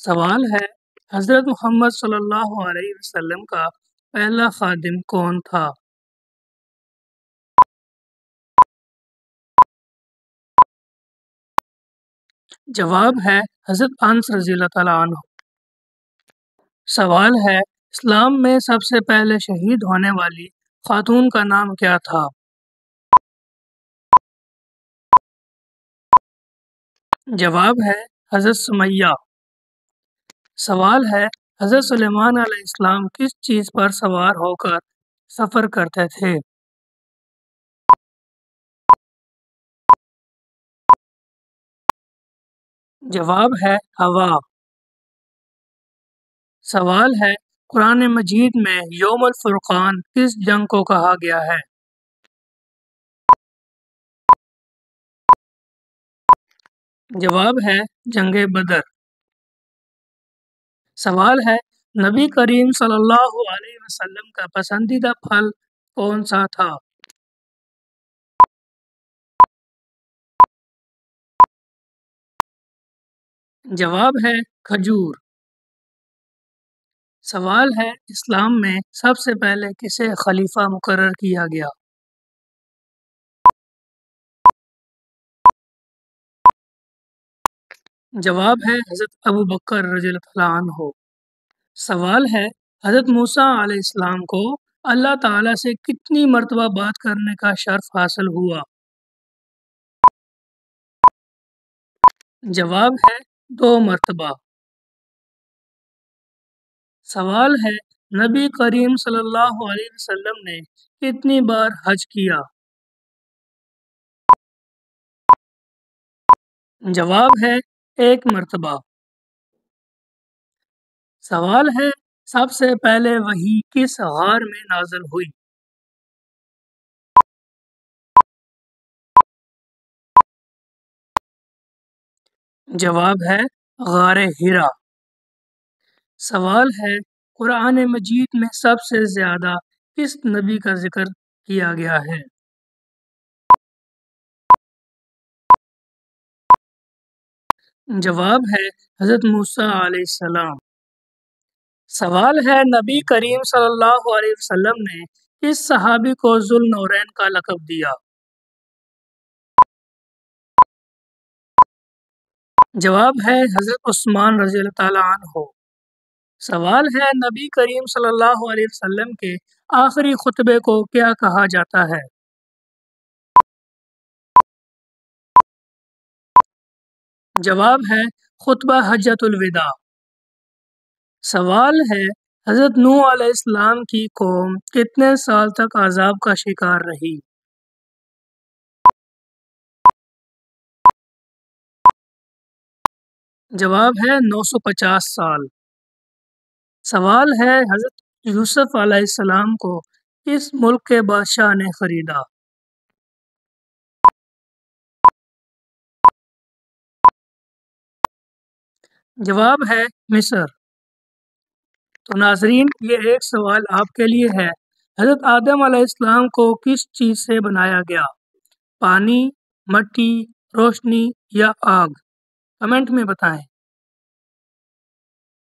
سوال ہے حضرت محمد صلی اللہ علیہ وسلم کا پہلا خادم کون تھا؟ جواب ہے حضرت انس رضی اللہ تعالیٰ عنہ۔ سوال ہے اسلام میں سب سے پہلے شہید ہونے والی خاتون کا نام کیا تھا؟ جواب ہے حضرت سمیہ۔ سوال ہے حضرت سلیمان علیہ السلام کس چیز پر سوار ہو کر سفر کرتے تھے؟ جواب ہے ہوا۔ سوال ہے قرآن مجید میں یوم الفرقان کس جنگ کو کہا گیا ہے؟ جواب ہے جنگ بدر۔ سوال ہے نبی کریم صلی اللہ علیہ وسلم کا پسندیدہ پھل کون سا تھا؟ جواب ہے کھجور۔ سوال ہے اسلام میں سب سے پہلے کسے خلیفہ مقرر کیا گیا؟ جواب ہے حضرت ابوبکر رضی اللہ تعالیٰ عنہ۔ سوال ہے حضرت موسیٰ علیہ السلام کو اللہ تعالیٰ سے کتنی مرتبہ بات کرنے کا شرف حاصل ہوا؟ جواب ہے 2 مرتبہ۔ سوال ہے نبی کریم صلی اللہ علیہ وسلم نے کتنی بار حج کیا؟ جواب ہے 1 مرتبہ۔ سوال ہے سب سے پہلے وحی کس غار میں نازل ہوئی؟ جواب ہے غار حرا۔ سوال ہے قرآن مجید میں سب سے زیادہ کس نبی کا ذکر کیا گیا ہے؟ جواب ہے حضرت موسیٰ علیہ السلام۔ سوال ہے نبی کریم صلی اللہ علیہ وسلم نے کس صحابی کو ذو النورین کا لقب دیا؟ جواب ہے حضرت عثمان رضی اللہ تعالیٰ عنہ۔ سوال ہے نبی کریم صلی اللہ علیہ وسلم کے آخری خطبے کو کیا کہا جاتا ہے؟ جواب ہے خطبہ حجۃ الوداع۔ سوال ہے حضرت نوح علیہ السلام کی قوم کتنے سال تک عذاب کا شکار رہی؟ جواب ہے 950 سال۔ سوال ہے حضرت یوسف علیہ السلام کو کس ملک کے بادشاہ نے خریدا؟ جواب ہے مصر۔ تو ناظرین یہ ایک سوال آپ کے لیے ہے حضرت آدم علیہ السلام کو کس چیز سے بنایا گیا؟ پانی، مٹی، روشنی یا آگ؟ کمنٹ میں بتائیں۔